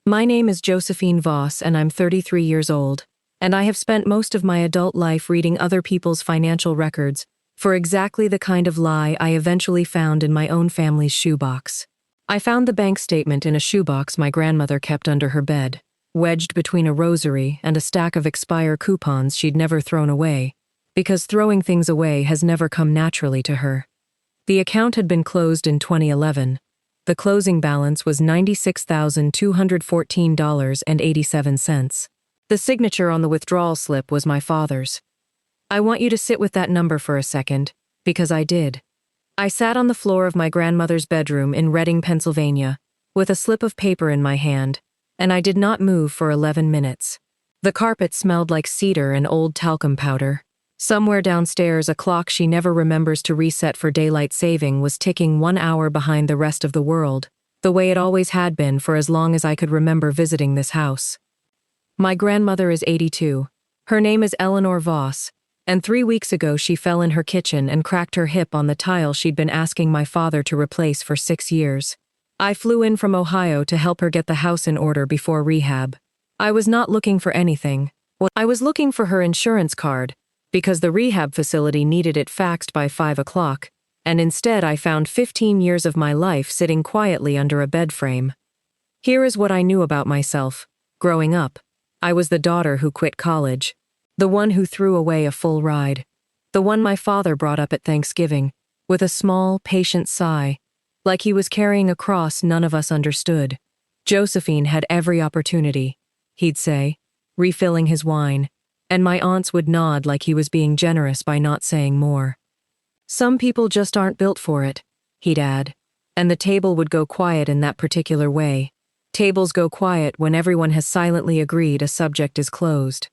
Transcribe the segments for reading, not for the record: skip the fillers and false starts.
My name is Josephine Voss and I'm 33 years old, and I have spent most of my adult life reading other people's financial records for exactly the kind of lie I eventually found in my own family's shoebox. I found the bank statement in a shoebox my grandmother kept under her bed, wedged between a rosary and a stack of expire coupons she'd never thrown away, because throwing things away has never come naturally to her. The account had been closed in 2011. The closing balance was $96,214.87. The signature on the withdrawal slip was my father's. I want you to sit with that number for a second, because I did. I sat on the floor of my grandmother's bedroom in Reading, Pennsylvania, with a slip of paper in my hand, and I did not move for 11 minutes. The carpet smelled like cedar and old talcum powder. Somewhere downstairs, a clock she never remembers to reset for daylight saving was ticking 1 hour behind the rest of the world, the way it always had been for as long as I could remember visiting this house. My grandmother is 82. Her name is Eleanor Voss, and 3 weeks ago she fell in her kitchen and cracked her hip on the tile she'd been asking my father to replace for 6 years. I flew in from Ohio to help her get the house in order before rehab. I was not looking for anything. I was looking for her insurance card, because the rehab facility needed it faxed by 5 o'clock, and instead I found 15 years of my life sitting quietly under a bed frame. Here is what I knew about myself. Growing up, I was the daughter who quit college, the one who threw away a full ride, the one my father brought up at Thanksgiving, with a small, patient sigh, like he was carrying a cross none of us understood. Josephine had every opportunity, he'd say, refilling his wine, and my aunts would nod like he was being generous by not saying more. Some people just aren't built for it, he'd add, and the table would go quiet in that particular way. Tables go quiet when everyone has silently agreed a subject is closed.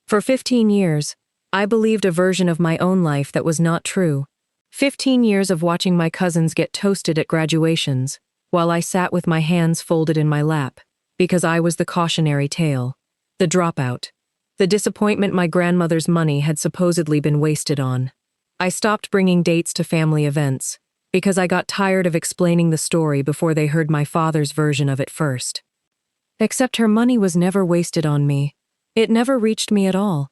For 15 years, I believed a version of my own life that was not true. 15 years of watching my cousins get toasted at graduations, while I sat with my hands folded in my lap, because I was the cautionary tale, the dropout. The disappointment my grandmother's money had supposedly been wasted on. I stopped bringing dates to family events, because I got tired of explaining the story before they heard my father's version of it first. Except her money was never wasted on me. It never reached me at all.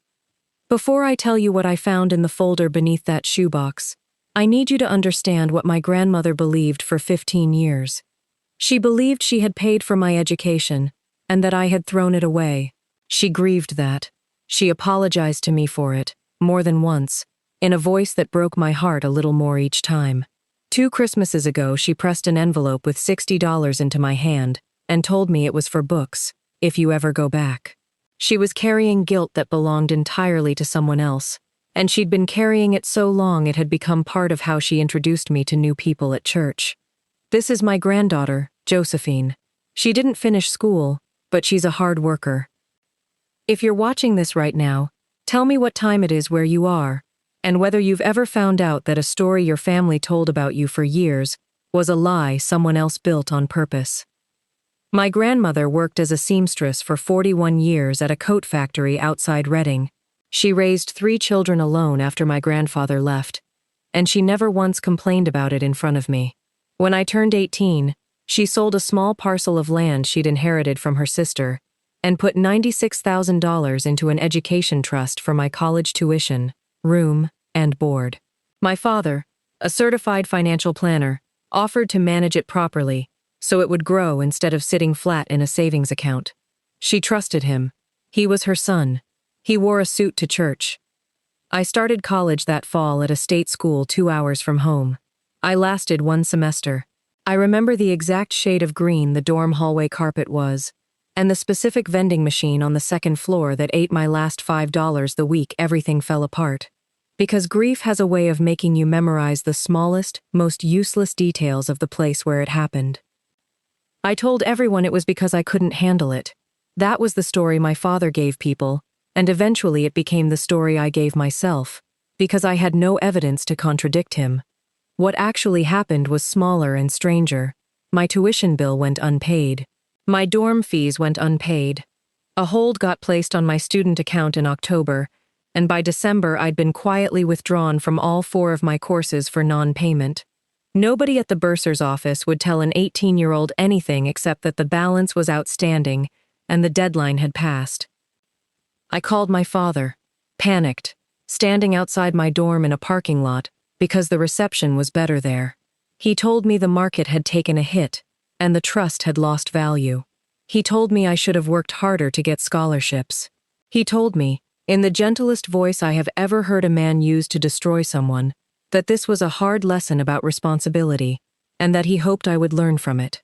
Before I tell you what I found in the folder beneath that shoebox, I need you to understand what my grandmother believed for 15 years. She believed she had paid for my education, and that I had thrown it away. She grieved that. She apologized to me for it, more than once, in a voice that broke my heart a little more each time. 2 Christmases ago, she pressed an envelope with $60 into my hand and told me it was for books, if you ever go back. She was carrying guilt that belonged entirely to someone else, and she'd been carrying it so long it had become part of how she introduced me to new people at church. This is my granddaughter, Josephine. She didn't finish school, but she's a hard worker. If you're watching this right now, tell me what time it is where you are, and whether you've ever found out that a story your family told about you for years was a lie someone else built on purpose. My grandmother worked as a seamstress for 41 years at a coat factory outside Reading. She raised 3 children alone after my grandfather left, and she never once complained about it in front of me. When I turned 18, she sold a small parcel of land she'd inherited from her sister, and put $96,000 into an education trust for my college tuition, room, and board. My father, a certified financial planner, offered to manage it properly, so it would grow instead of sitting flat in a savings account. She trusted him. He was her son. He wore a suit to church. I started college that fall at a state school 2 hours from home. I lasted 1 semester. I remember the exact shade of green the dorm hallway carpet was, and the specific vending machine on the 2nd floor that ate my last $5 the week everything fell apart. Because grief has a way of making you memorize the smallest, most useless details of the place where it happened. I told everyone it was because I couldn't handle it. That was the story my father gave people, and eventually it became the story I gave myself, because I had no evidence to contradict him. What actually happened was smaller and stranger. My tuition bill went unpaid. My dorm fees went unpaid. A hold got placed on my student account in October, and by December I'd been quietly withdrawn from all 4 of my courses for non-payment. Nobody at the bursar's office would tell an 18-year-old anything except that the balance was outstanding and the deadline had passed. I called my father, panicked, standing outside my dorm in a parking lot because the reception was better there. He told me the market had taken a hit and the trust had lost value. He told me I should have worked harder to get scholarships. He told me, in the gentlest voice I have ever heard a man use to destroy someone, that this was a hard lesson about responsibility, and that he hoped I would learn from it.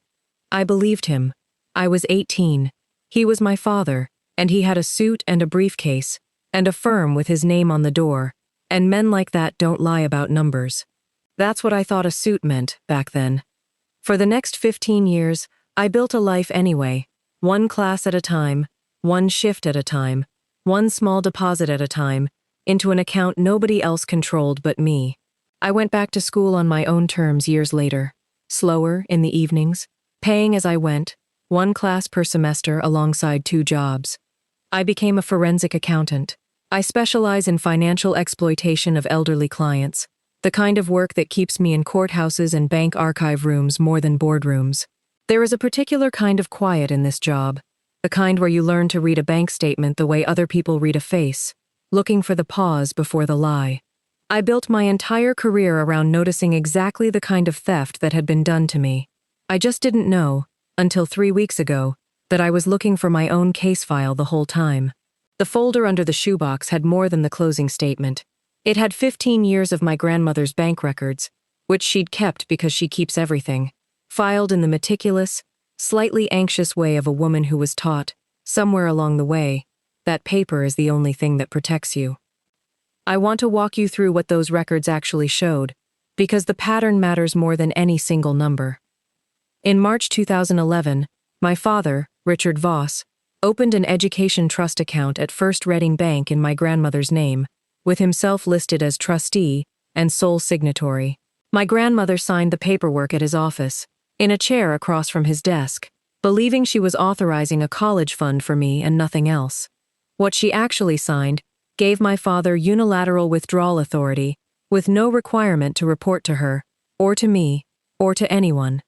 I believed him. I was 18. He was my father, and he had a suit and a briefcase, and a firm with his name on the door, and men like that don't lie about numbers. That's what I thought a suit meant back then. For the next 15 years, I built a life anyway, one class at a time, one shift at a time, one small deposit at a time, into an account nobody else controlled but me. I went back to school on my own terms years later, slower in the evenings, paying as I went, one class per semester alongside 2 jobs. I became a forensic accountant. I specialize in financial exploitation of elderly clients, the kind of work that keeps me in courthouses and bank archive rooms more than boardrooms. There is a particular kind of quiet in this job, the kind where you learn to read a bank statement the way other people read a face, looking for the pause before the lie. I built my entire career around noticing exactly the kind of theft that had been done to me. I just didn't know, until 3 weeks ago, that I was looking for my own case file the whole time. The folder under the shoebox had more than the closing statement. It had 15 years of my grandmother's bank records, which she'd kept because she keeps everything, filed in the meticulous, slightly anxious way of a woman who was taught, somewhere along the way, that paper is the only thing that protects you. I want to walk you through what those records actually showed, because the pattern matters more than any single number. In March 2011, my father, Richard Voss, opened an education trust account at First Reading Bank in my grandmother's name, with himself listed as trustee and sole signatory. My grandmother signed the paperwork at his office, in a chair across from his desk, believing she was authorizing a college fund for me and nothing else. What she actually signed gave my father unilateral withdrawal authority, with no requirement to report to her, or to me, or to anyone.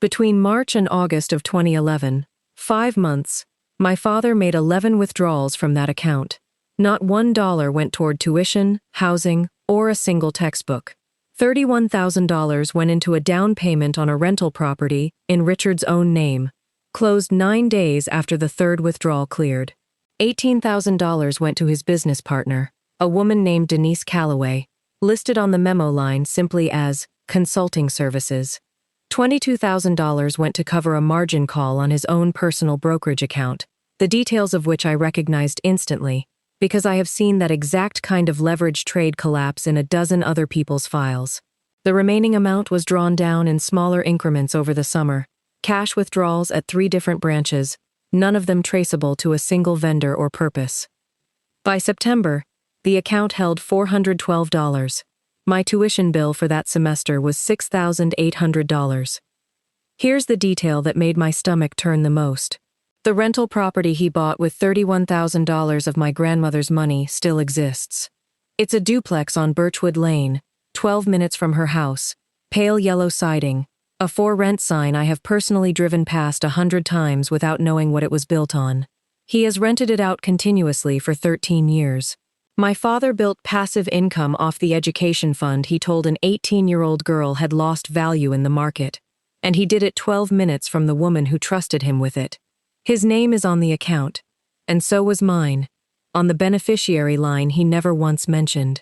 Between March and August of 2011, 5 months, my father made 11 withdrawals from that account. Not $1 went toward tuition, housing, or a single textbook. $31,000 went into a down payment on a rental property in Richard's own name, closed 9 days after the 3rd withdrawal cleared. $18,000 went to his business partner, a woman named Denise Calloway, listed on the memo line simply as consulting services. $22,000 went to cover a margin call on his own personal brokerage account, the details of which I recognized instantly, because I have seen that exact kind of leveraged trade collapse in a dozen other people's files. The remaining amount was drawn down in smaller increments over the summer, cash withdrawals at 3 different branches, none of them traceable to a single vendor or purpose. By September, the account held $412. My tuition bill for that semester was $6,800. Here's the detail that made my stomach turn the most. The rental property he bought with $31,000 of my grandmother's money still exists. It's a duplex on Birchwood Lane, 12 minutes from her house, pale yellow siding, a for rent sign I have personally driven past 100 times without knowing what it was built on. He has rented it out continuously for 13 years. My father built passive income off the education fund he told an 18-year-old girl had lost value in the market, and he did it 12 minutes from the woman who trusted him with it. His name is on the account, and so was mine, on the beneficiary line he never once mentioned.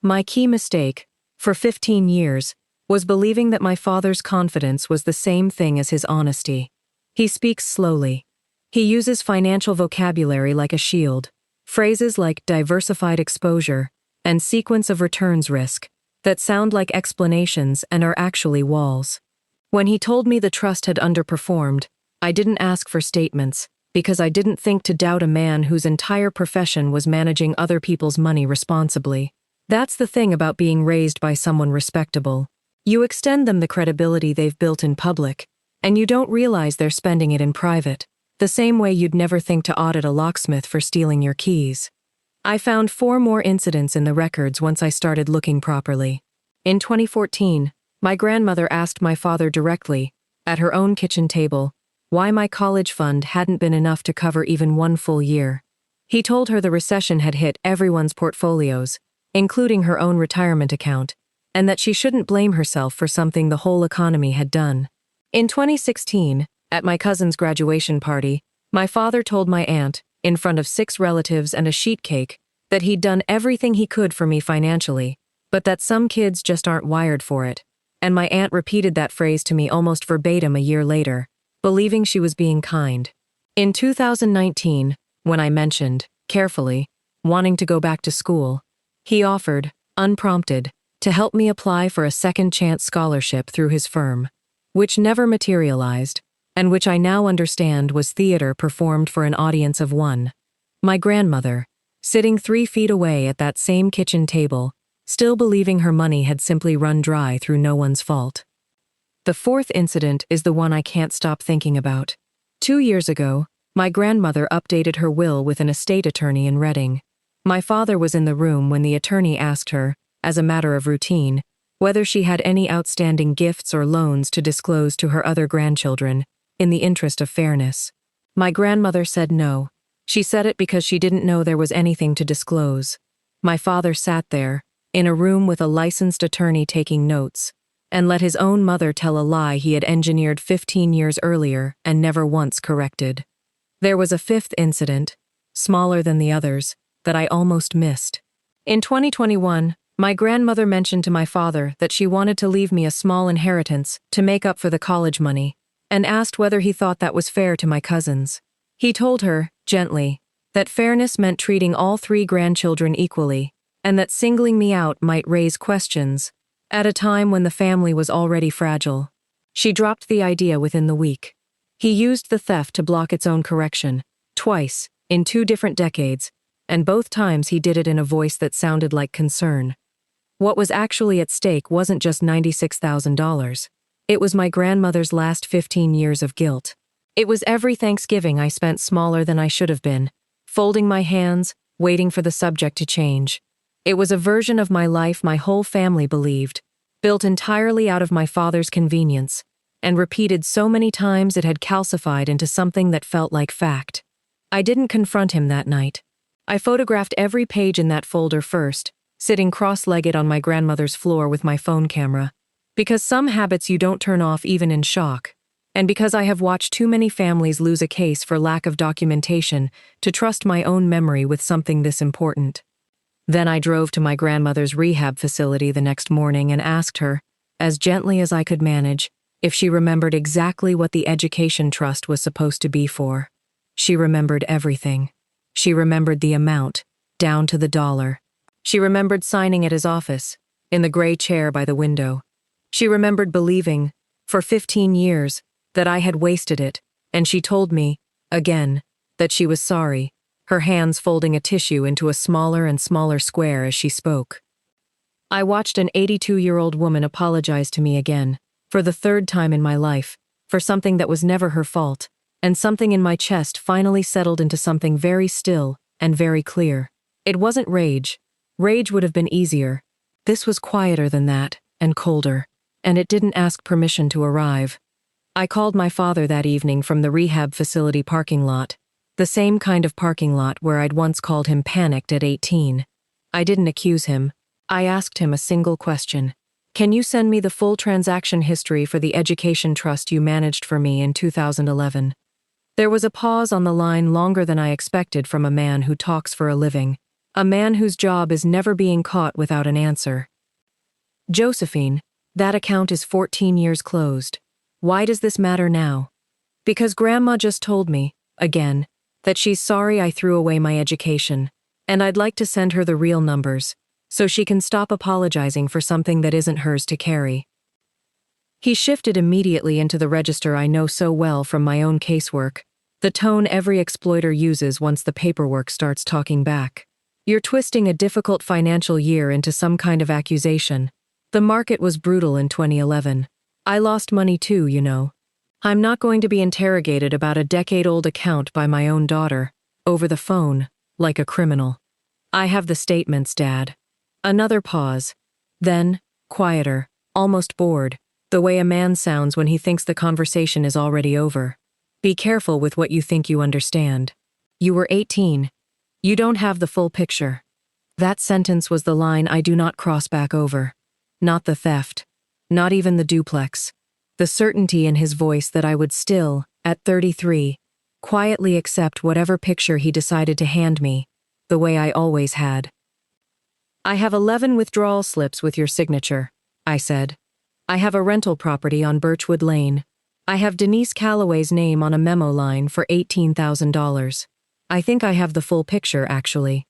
My key mistake, for 15 years, was believing that my father's confidence was the same thing as his honesty. He speaks slowly. He uses financial vocabulary like a shield, phrases like diversified exposure and sequence of returns risk that sound like explanations and are actually walls. When he told me the trust had underperformed, I didn't ask for statements because I didn't think to doubt a man whose entire profession was managing other people's money responsibly. That's the thing about being raised by someone respectable. You extend them the credibility they've built in public, and you don't realize they're spending it in private, the same way you'd never think to audit a locksmith for stealing your keys. I found 4 more incidents in the records once I started looking properly. In 2014, My grandmother asked my father directly, at her own kitchen table, why my college fund hadn't been enough to cover even one full year. He told her the recession had hit everyone's portfolios, including her own retirement account, and that she shouldn't blame herself for something the whole economy had done. In 2016, at my cousin's graduation party, my father told my aunt, in front of 6 relatives and a sheet cake, that he'd done everything he could for me financially, but that some kids just aren't wired for it. And my aunt repeated that phrase to me almost verbatim a year later, believing she was being kind. In 2019, when I mentioned, carefully, wanting to go back to school, he offered, unprompted, to help me apply for a second chance scholarship through his firm, which never materialized, and which I now understand was theater performed for an audience of one. My grandmother, sitting 3 feet away at that same kitchen table, still believing her money had simply run dry through no one's fault. The fourth incident is the one I can't stop thinking about. 2 years ago, my grandmother updated her will with an estate attorney in Reading. My father was in the room when the attorney asked her, as a matter of routine, whether she had any outstanding gifts or loans to disclose to her other grandchildren, in the interest of fairness. My grandmother said no. She said it because she didn't know there was anything to disclose. My father sat there, in a room with a licensed attorney taking notes, and let his own mother tell a lie he had engineered 15 years earlier and never once corrected. There was a fifth incident, smaller than the others, that I almost missed. In 2021, my grandmother mentioned to my father that she wanted to leave me a small inheritance to make up for the college money, and asked whether he thought that was fair to my cousins. He told her, gently, that fairness meant treating all 3 grandchildren equally, and that singling me out might raise questions, at a time when the family was already fragile. She dropped the idea within the week. He used the theft to block its own correction, twice, in 2 different decades, and both times he did it in a voice that sounded like concern. What was actually at stake wasn't just $96,000. It was my grandmother's last 15 years of guilt. It was every Thanksgiving I spent smaller than I should have been, folding my hands, waiting for the subject to change. It was a version of my life my whole family believed, built entirely out of my father's convenience, and repeated so many times it had calcified into something that felt like fact. I didn't confront him that night. I photographed every page in that folder first, sitting cross-legged on my grandmother's floor with my phone camera, because some habits you don't turn off even in shock, and because I have watched too many families lose a case for lack of documentation to trust my own memory with something this important. Then I drove to my grandmother's rehab facility the next morning and asked her, as gently as I could manage, if she remembered exactly what the education trust was supposed to be for. She remembered everything. She remembered the amount, down to the dollar. She remembered signing at his office, in the gray chair by the window. She remembered believing, for 15 years, that I had wasted it, and she told me, again, that she was sorry, her hands folding a tissue into a smaller and smaller square as she spoke. I watched an 82-year-old woman apologize to me again, for the 3rd time in my life, for something that was never her fault, and something in my chest finally settled into something very still and very clear. It wasn't rage. Rage would have been easier. This was quieter than that, and colder, and it didn't ask permission to arrive. I called my father that evening from the rehab facility parking lot, the same kind of parking lot where I'd once called him panicked at 18. I didn't accuse him. I asked him a single question. Can you send me the full transaction history for the education trust you managed for me in 2011? There was a pause on the line longer than I expected from a man who talks for a living, a man whose job is never being caught without an answer. Josephine, that account is 14 years closed. Why does this matter now? Because Grandma just told me, again, that she's sorry I threw away my education, and I'd like to send her the real numbers, so she can stop apologizing for something that isn't hers to carry. He shifted immediately into the register I know so well from my own casework, the tone every exploiter uses once the paperwork starts talking back. You're twisting a difficult financial year into some kind of accusation. The market was brutal in 2011. I lost money too, you know. I'm not going to be interrogated about a decade-old account by my own daughter, over the phone, like a criminal. I have the statements, Dad. Another pause. Then, quieter, almost bored, the way a man sounds when he thinks the conversation is already over. Be careful with what you think you understand. You were 18. You don't have the full picture. That sentence was the line I do not cross back over. Not the theft. Not even the duplex. The certainty in his voice that I would still, at 33, quietly accept whatever picture he decided to hand me, the way I always had. I have 11 withdrawal slips with your signature, I said. I have a rental property on Birchwood Lane. I have Denise Calloway's name on a memo line for $18,000. I think I have the full picture, actually.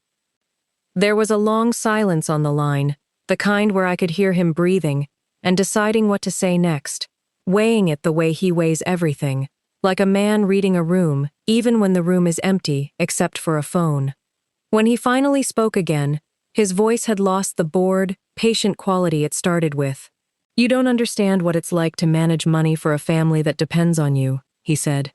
There was a long silence on the line, the kind where I could hear him breathing and deciding what to say next, weighing it the way he weighs everything, like a man reading a room, even when the room is empty except for a phone. When he finally spoke again, his voice had lost the bored, patient quality it started with. You don't understand what it's like to manage money for a family that depends on you, he said.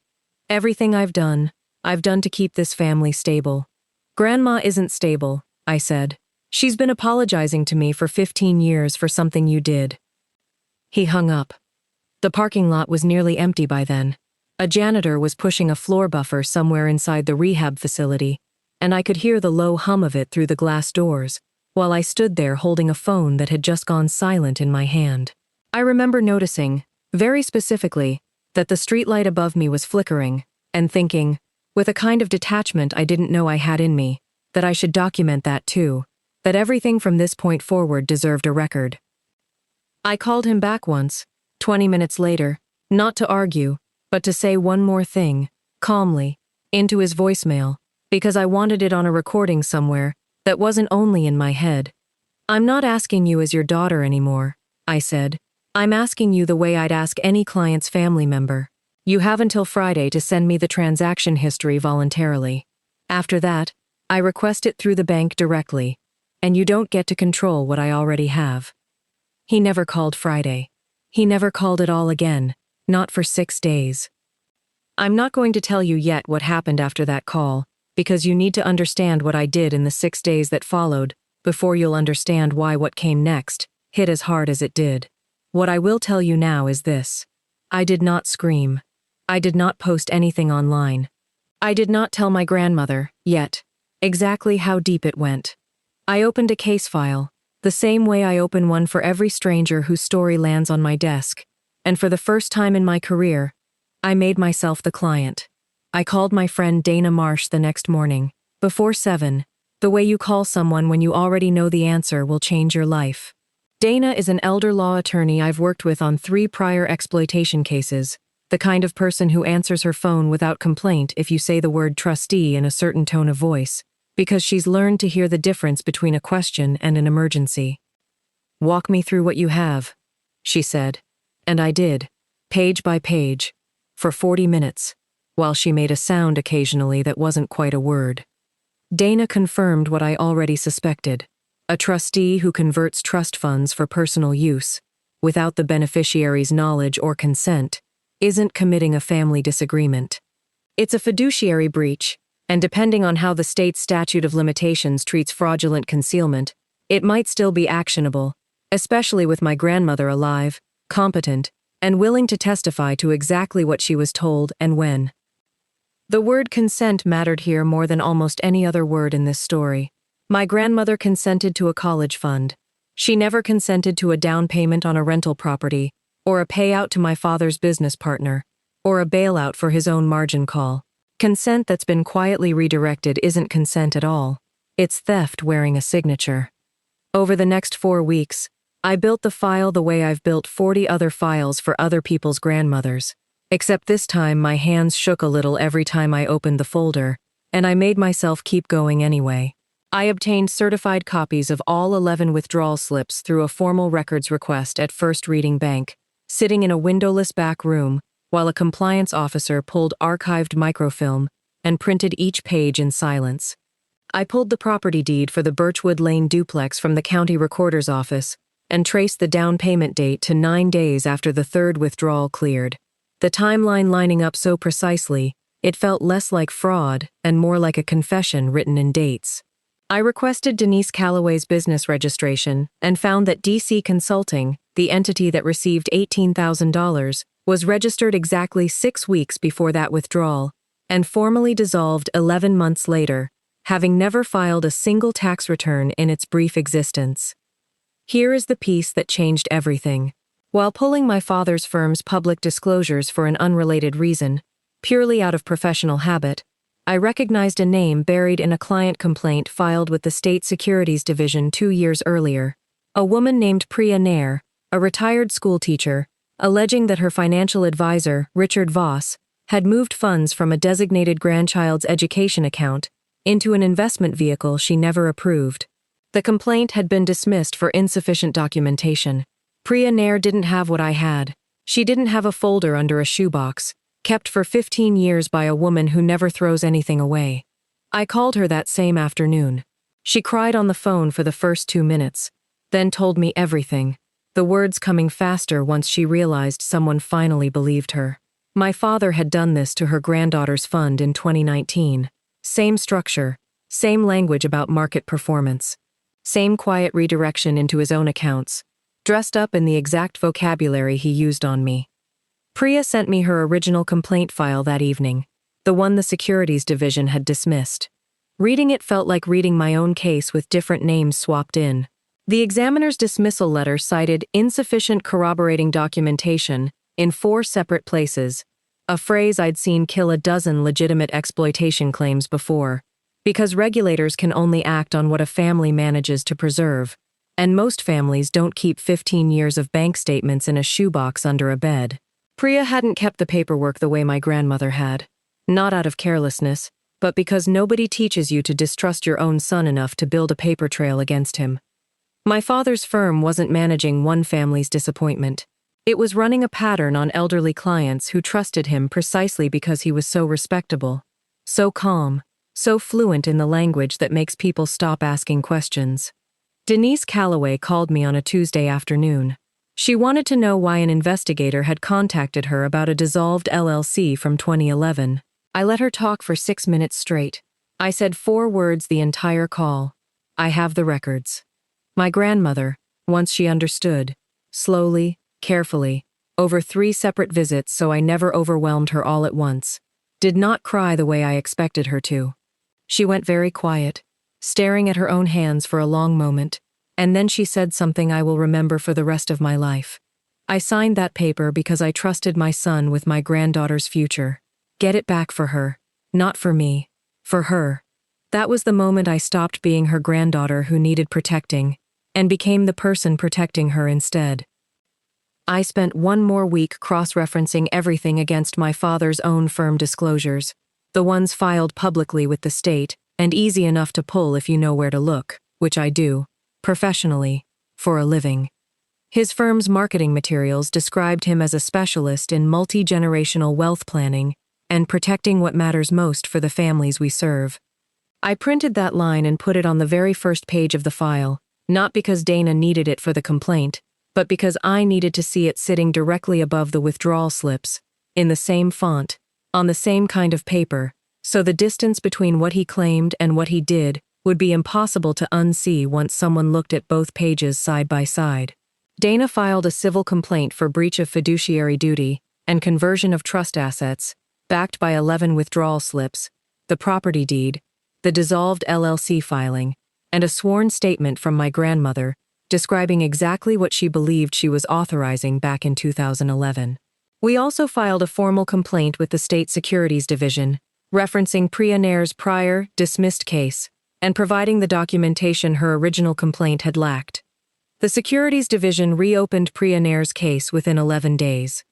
Everything I've done to keep this family stable. Grandma isn't stable, I said. She's been apologizing to me for 15 years for something you did. He hung up. The parking lot was nearly empty by then. A janitor was pushing a floor buffer somewhere inside the rehab facility, and I could hear the low hum of it through the glass doors, while I stood there holding a phone that had just gone silent in my hand. I remember noticing, very specifically, that the streetlight above me was flickering, and thinking, with a kind of detachment I didn't know I had in me, that I should document that too, that everything from this point forward deserved a record. I called him back once, 20 minutes later, not to argue, but to say one more thing, calmly, into his voicemail, because I wanted it on a recording somewhere that wasn't only in my head. I'm not asking you as your daughter anymore, I said. I'm asking you the way I'd ask any client's family member. You have until Friday to send me the transaction history voluntarily. After that, I request it through the bank directly, and you don't get to control what I already have. He never called Friday. He never called at all again, not for 6 days. I'm not going to tell you yet what happened after that call, because you need to understand what I did in the 6 days that followed, before you'll understand why what came next hit as hard as it did. What I will tell you now is this. I did not scream. I did not post anything online. I did not tell my grandmother, yet, exactly how deep it went. I opened a case file, the same way I open one for every stranger whose story lands on my desk, and for the first time in my career, I made myself the client. I called my friend Dana Marsh the next morning, before 7. The way you call someone when you already know the answer will change your life. Dana is an elder law attorney I've worked with on 3 prior exploitation cases, the kind of person who answers her phone without complaint if you say the word trustee in a certain tone of voice, because she's learned to hear the difference between a question and an emergency. Walk me through what you have, she said, and I did, page by page, for 40 minutes, while she made a sound occasionally that wasn't quite a word. Dana confirmed what I already suspected. A trustee who converts trust funds for personal use, without the beneficiary's knowledge or consent, isn't committing a family disagreement. It's a fiduciary breach, and depending on how the state's statute of limitations treats fraudulent concealment, it might still be actionable, especially with my grandmother alive, competent, and willing to testify to exactly what she was told and when. The word consent mattered here more than almost any other word in this story. My grandmother consented to a college fund. She never consented to a down payment on a rental property, or a payout to my father's business partner, or a bailout for his own margin call. Consent that's been quietly redirected isn't consent at all. It's theft wearing a signature. Over the next 4 weeks, I built the file the way I've built 40 other files for other people's grandmothers, except this time my hands shook a little every time I opened the folder, and I made myself keep going anyway. I obtained certified copies of all 11 withdrawal slips through a formal records request at First Reading Bank, sitting in a windowless back room, while a compliance officer pulled archived microfilm and printed each page in silence. I pulled the property deed for the Birchwood Lane duplex from the county recorder's office and traced the down payment date to 9 days after the 3rd withdrawal cleared, the timeline lining up so precisely, it felt less like fraud and more like a confession written in dates. I requested Denise Calloway's business registration and found that DC Consulting, the entity that received $18,000, was registered exactly 6 weeks before that withdrawal, and formally dissolved 11 months later, having never filed a single tax return in its brief existence. Here is the piece that changed everything. While pulling my father's firm's public disclosures for an unrelated reason, purely out of professional habit, I recognized a name buried in a client complaint filed with the State Securities Division 2 years earlier. A woman named Priya Nair, a retired schoolteacher, alleging that her financial advisor, Richard Voss, had moved funds from a designated grandchild's education account into an investment vehicle she never approved. The complaint had been dismissed for insufficient documentation. Priya Nair didn't have what I had. She didn't have a folder under a shoebox, kept for 15 years by a woman who never throws anything away. I called her that same afternoon. She cried on the phone for the first 2 minutes, then told me everything, the words coming faster once she realized someone finally believed her. My father had done this to her granddaughter's fund in 2019. Same structure, same language about market performance, same quiet redirection into his own accounts, dressed up in the exact vocabulary he used on me. Priya sent me her original complaint file that evening, the one the Securities Division had dismissed. Reading it felt like reading my own case with different names swapped in. The examiner's dismissal letter cited insufficient corroborating documentation in 4 separate places, a phrase I'd seen kill a dozen legitimate exploitation claims before, because regulators can only act on what a family manages to preserve, and most families don't keep 15 years of bank statements in a shoebox under a bed. Priya hadn't kept the paperwork the way my grandmother had, not out of carelessness, but because nobody teaches you to distrust your own son enough to build a paper trail against him. My father's firm wasn't managing one family's disappointment. It was running a pattern on elderly clients who trusted him precisely because he was so respectable, so calm, so fluent in the language that makes people stop asking questions. Denise Calloway called me on a Tuesday afternoon. She wanted to know why an investigator had contacted her about a dissolved LLC from 2011. I let her talk for 6 minutes straight. I said 4 words the entire call. I have the records. My grandmother, once she understood, slowly, carefully, over 3 separate visits so I never overwhelmed her all at once, did not cry the way I expected her to. She went very quiet, staring at her own hands for a long moment, and then she said something I will remember for the rest of my life. I signed that paper because I trusted my son with my granddaughter's future. Get it back for her. Not for me. For her. That was the moment I stopped being her granddaughter who needed protecting, and became the person protecting her instead. I spent 1 more week cross-referencing everything against my father's own firm disclosures, the ones filed publicly with the state, and easy enough to pull if you know where to look, which I do, professionally, for a living. His firm's marketing materials described him as a specialist in multi-generational wealth planning and protecting what matters most for the families we serve. I printed that line and put it on the very first page of the file, not because Dana needed it for the complaint, but because I needed to see it sitting directly above the withdrawal slips, in the same font, on the same kind of paper, so the distance between what he claimed and what he did would be impossible to unsee once someone looked at both pages side by side. Dana filed a civil complaint for breach of fiduciary duty and conversion of trust assets, backed by 11 withdrawal slips, the property deed, the dissolved LLC filing, and a sworn statement from my grandmother describing exactly what she believed she was authorizing back in 2011. We also filed a formal complaint with the State Securities Division, referencing Priya Nair's prior, dismissed case, and providing the documentation her original complaint had lacked. The Securities Division reopened Priya Nair's case within 11 days.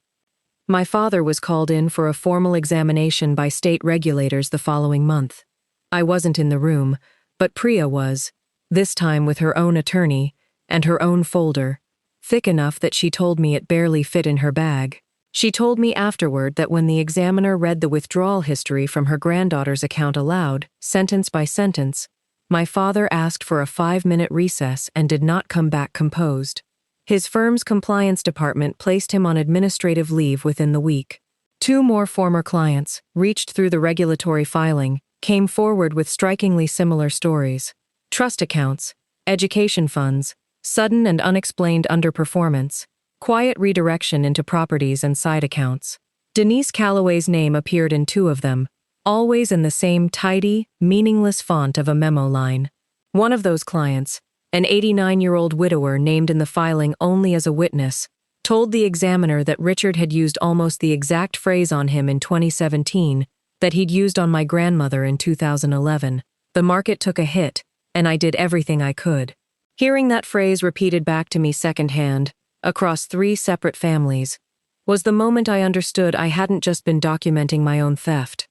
My father was called in for a formal examination by state regulators the following month. I wasn't in the room, but Priya was, this time with her own attorney and her own folder, thick enough that she told me it barely fit in her bag. She told me afterward that when the examiner read the withdrawal history from her granddaughter's account aloud, sentence by sentence, my father asked for a 5-minute recess and did not come back composed. His firm's compliance department placed him on administrative leave within the week. 2 more former clients, reached through the regulatory filing, came forward with strikingly similar stories. Trust accounts, education funds, Sudden and unexplained underperformance. Quiet redirection into properties and side accounts. Denise Calloway's name appeared in 2 of them, always in the same tidy, meaningless font of a memo line. One of those clients, an 89-year-old widower named in the filing only as a witness, told the examiner that Richard had used almost the exact phrase on him in 2017 that he'd used on my grandmother in 2011. The market took a hit, and I did everything I could. Hearing that phrase repeated back to me secondhand, across 3 separate families, was the moment I understood I hadn't just been documenting my own theft.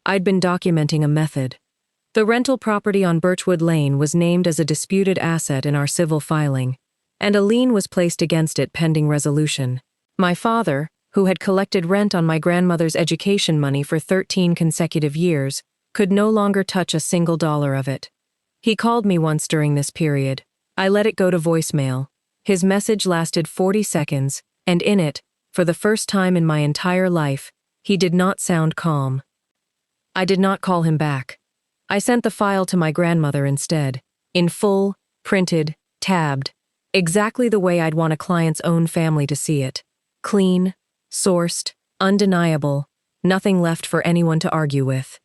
I'd been documenting a method. The rental property on Birchwood Lane was named as a disputed asset in our civil filing, and a lien was placed against it pending resolution. My father, who had collected rent on my grandmother's education money for 13 consecutive years, could no longer touch a single dollar of it. He called me once during this period. I let it go to voicemail. His message lasted 40 seconds, and in it, for the first time in my entire life, he did not sound calm. I did not call him back. I sent the file to my grandmother instead, in full, printed, tabbed, exactly the way I'd want a client's own family to see it. Clean, sourced, undeniable, nothing left for anyone to argue with.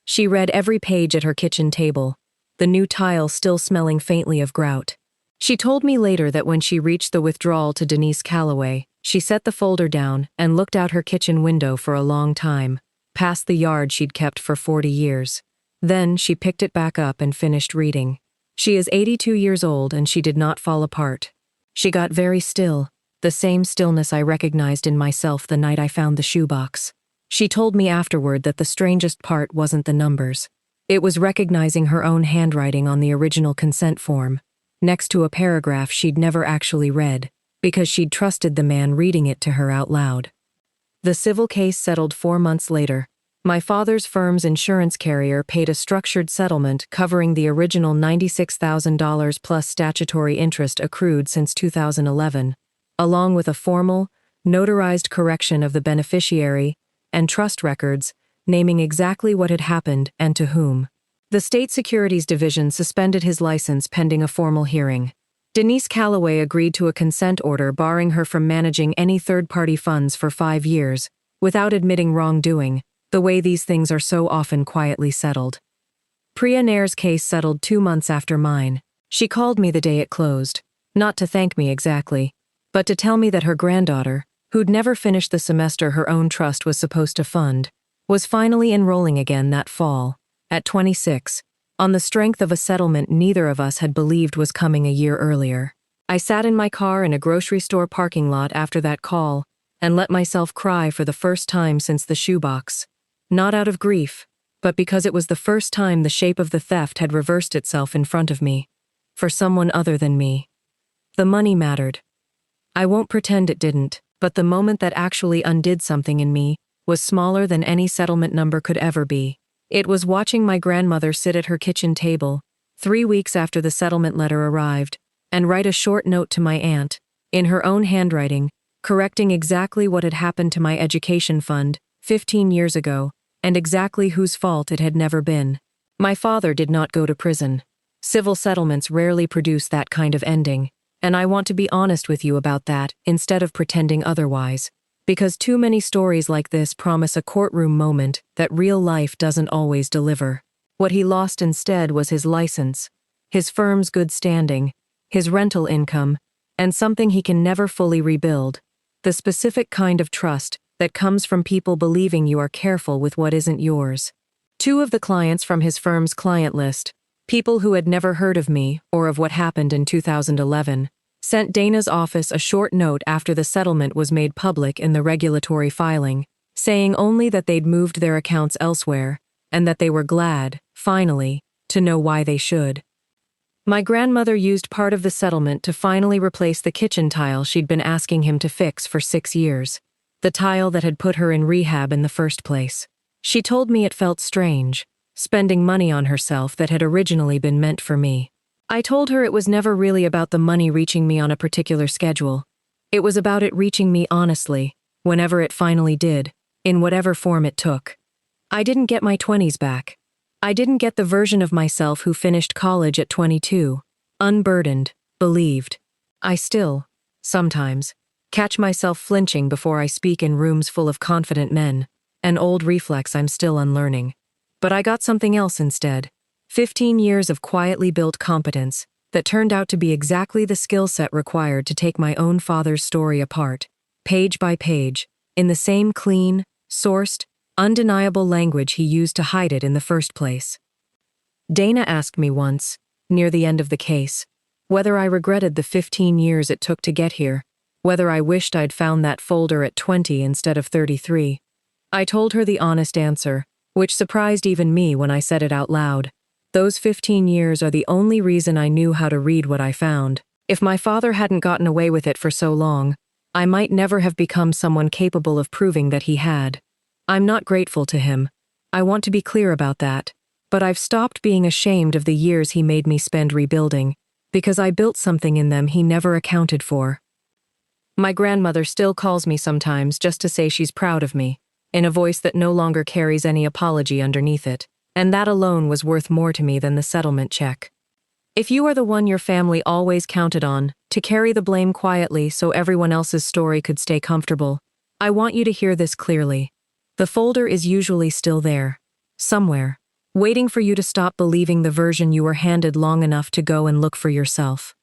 She read every page at her kitchen table, the new tile still smelling faintly of grout. She told me later that when she reached the withdrawal to Denise Calloway, she set the folder down and looked out her kitchen window for a long time, past the yard she'd kept for 40 years. Then she picked it back up and finished reading. She is 82 years old and she did not fall apart. She got very still, the same stillness I recognized in myself the night I found the shoebox. She told me afterward that the strangest part wasn't the numbers. It was recognizing her own handwriting on the original consent form, next to a paragraph she'd never actually read, because she'd trusted the man reading it to her out loud. The civil case settled 4 months later. My father's firm's insurance carrier paid a structured settlement covering the original $96,000 plus statutory interest accrued since 2011, along with a formal, notarized correction of the beneficiary and trust records, naming exactly what had happened and to whom. The State Securities Division suspended his license pending a formal hearing. Denise Calloway agreed to a consent order barring her from managing any third-party funds for 5 years, without admitting wrongdoing, the way these things are so often quietly settled. Priya Nair's case settled 2 months after mine. She called me the day it closed, not to thank me exactly, but to tell me that her granddaughter, who'd never finished the semester her own trust was supposed to fund, was finally enrolling again that fall, at 26, on the strength of a settlement neither of us had believed was coming a year earlier. I sat in my car in a grocery store parking lot after that call and let myself cry for the first time since the shoebox. Not out of grief, but because it was the first time the shape of the theft had reversed itself in front of me, for someone other than me. The money mattered. I won't pretend it didn't, but the moment that actually undid something in me was smaller than any settlement number could ever be. It was watching my grandmother sit at her kitchen table, 3 weeks after the settlement letter arrived, and write a short note to my aunt, in her own handwriting, correcting exactly what had happened to my education fund 15 years ago, and exactly whose fault it had never been. My father did not go to prison. Civil settlements rarely produce that kind of ending, and I want to be honest with you about that instead of pretending otherwise, because too many stories like this promise a courtroom moment that real life doesn't always deliver. What he lost instead was his license, his firm's good standing, his rental income, and something he can never fully rebuild, the specific kind of trust that comes from people believing you are careful with what isn't yours. 2 of the clients from his firm's client list, people who had never heard of me or of what happened in 2011, sent Dana's office a short note after the settlement was made public in the regulatory filing, saying only that they'd moved their accounts elsewhere, and that they were glad, finally, to know why they should. My grandmother used part of the settlement to finally replace the kitchen tile she'd been asking him to fix for 6 years, the tile that had put her in rehab in the first place. She told me it felt strange, spending money on herself that had originally been meant for me. I told her it was never really about the money reaching me on a particular schedule. It was about it reaching me honestly, whenever it finally did, in whatever form it took. I didn't get my 20s back. I didn't get the version of myself who finished college at 22, unburdened, believed. I still, sometimes, catch myself flinching before I speak in rooms full of confident men, an old reflex I'm still unlearning. But I got something else instead. 15 years of quietly built competence that turned out to be exactly the skill set required to take my own father's story apart, page by page, in the same clean, sourced, undeniable language he used to hide it in the first place. Dana asked me once, near the end of the case, whether I regretted the 15 years it took to get here, whether I wished I'd found that folder at 20 instead of 33. I told her the honest answer, which surprised even me when I said it out loud. Those 15 years are the only reason I knew how to read what I found. If my father hadn't gotten away with it for so long, I might never have become someone capable of proving that he had. I'm not grateful to him. I want to be clear about that. But I've stopped being ashamed of the years he made me spend rebuilding, because I built something in them he never accounted for. My grandmother still calls me sometimes just to say she's proud of me, in a voice that no longer carries any apology underneath it, and that alone was worth more to me than the settlement check. If you are the one your family always counted on, to carry the blame quietly so everyone else's story could stay comfortable, I want you to hear this clearly. The folder is usually still there, somewhere, waiting for you to stop believing the version you were handed long enough to go and look for yourself.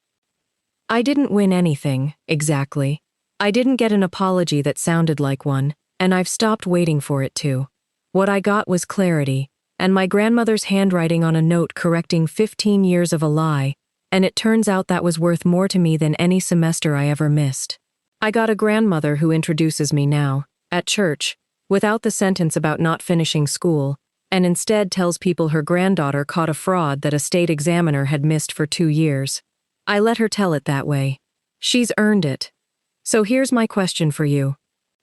I didn't win anything, exactly. I didn't get an apology that sounded like one, and I've stopped waiting for it to. What I got was clarity, and my grandmother's handwriting on a note correcting 15 years of a lie, and it turns out that was worth more to me than any semester I ever missed. I got a grandmother who introduces me now, at church, without the sentence about not finishing school, and instead tells people her granddaughter caught a fraud that a state examiner had missed for 2 years. I let her tell it that way. She's earned it. So here's my question for you.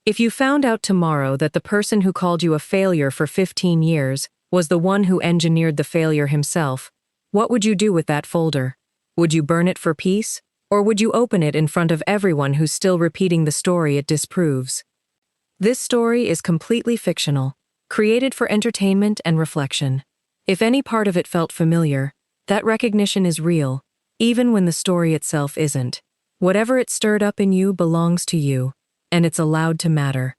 If you found out tomorrow that the person who called you a failure for 15 years was the one who engineered the failure himself, what would you do with that folder? Would you burn it for peace? Or would you open it in front of everyone who's still repeating the story it disproves? This story is completely fictional, created for entertainment and reflection. If any part of it felt familiar, that recognition is real, even when the story itself isn't. Whatever it stirred up in you belongs to you, and it's allowed to matter.